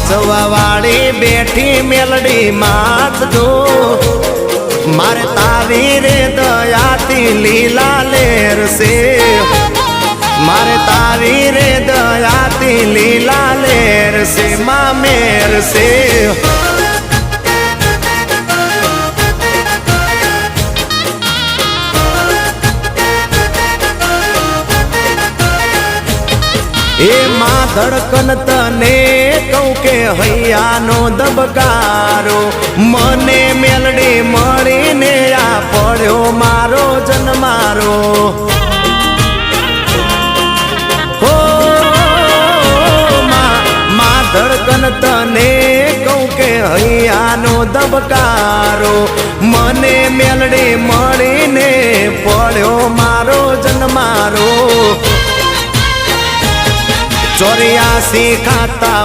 વાંચવા વાળી બેઠી મેલડી માત જો મારે તારી રે દયાથી લીલા લેર છે મારે તારી રે દયાથી લીલા લેર છે માં મેર છે એ માં ધડકન તને કહું કે હૈયાનો દબકારો મને મેલડી મળીને આ પડ્યો મારો જન્મારો હો માં ધડકન તને કહું કે હૈયાનો દબકારો મને મેલડી મળીને પડ્યો મારો જન્મારો 84 ખાતા